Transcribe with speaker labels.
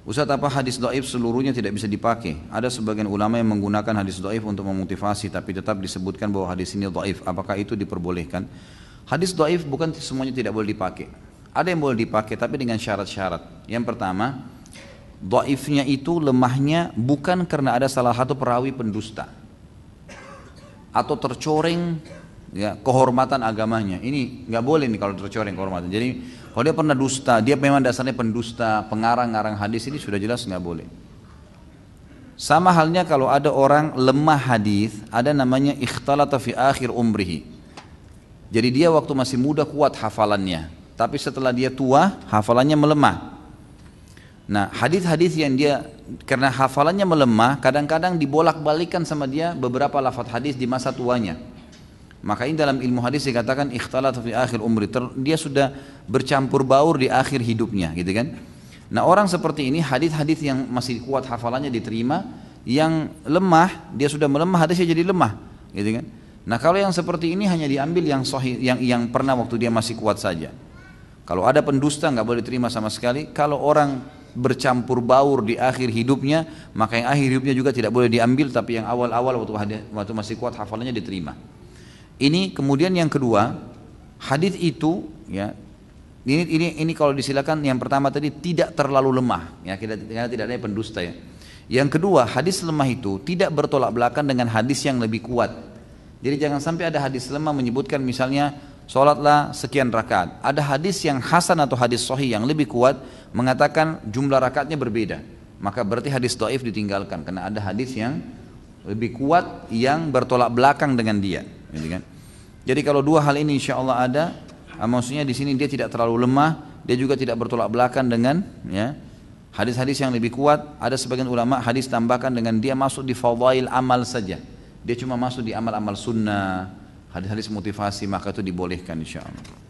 Speaker 1: Ustaz, apa hadis dhaif seluruhnya tidak bisa dipakai? Ada sebagian ulama yang menggunakan hadis dhaif untuk memotivasi, tapi tetap disebutkan bahwa hadis ini dhaif. Apakah itu diperbolehkan? Hadis dhaif bukan semuanya tidak boleh dipakai. Ada yang boleh dipakai, tapi dengan syarat-syarat. Yang pertama, dhaifnya itu lemahnya bukan karena ada salah satu perawi pendusta atau tercoreng ya kehormatan agamanya. Ini nggak boleh nih kalau tercoreng kehormatan. Jadi kalau dia pernah dusta, dia memang dasarnya pendusta, pengarang-ngarang hadis, ini sudah jelas nggak boleh. Sama halnya kalau ada orang lemah hadis, ada namanya ikhtalata fi akhir umrihi. Jadi dia waktu masih muda kuat hafalannya, tapi setelah dia tua hafalannya melemah. Nah, hadis-hadis yang dia karena hafalannya melemah, kadang-kadang dibolak-balikan sama dia beberapa lafaz hadis di masa tuanya. Maka ini dalam ilmu hadis dikatakan ikhtalat fi akhir umri, dia sudah bercampur baur di akhir hidupnya, gitu kan. Nah, orang seperti ini hadis-hadis yang masih kuat hafalannya diterima, yang lemah dia sudah melemah hadisnya jadi lemah, gitu kan. Nah, kalau yang seperti ini hanya diambil yang sahih, yang pernah waktu dia masih kuat saja. Kalau ada pendusta nggak boleh diterima sama sekali. Kalau orang bercampur baur di akhir hidupnya, maka yang akhir hidupnya juga tidak boleh diambil, tapi yang awal-awal waktu masih kuat hafalannya diterima. Ini kemudian yang kedua, hadis itu ya ini kalau disilakan yang pertama tadi tidak terlalu lemah ya, karena tidak ada pendusta ya. Yang kedua, hadis lemah itu tidak bertolak belakang dengan hadis yang lebih kuat. Jadi jangan sampai ada hadis lemah menyebutkan misalnya sholatlah sekian rakaat. Ada hadis yang hasan atau hadis sahih yang lebih kuat mengatakan jumlah rakaatnya berbeda. Maka berarti hadis dhaif ditinggalkan karena ada hadis yang lebih kuat yang bertolak belakang dengan dia. Gitu kan? Jadi kalau dua hal ini insya Allah ada, maksudnya di sini dia tidak terlalu lemah, dia juga tidak bertolak belakang dengan ya hadis-hadis yang lebih kuat. Ada sebagian ulama hadis tambahkan dengan dia masuk di fadhail amal saja, dia cuma masuk di amal-amal sunnah, hadis-hadis motivasi, maka itu dibolehkan insya Allah.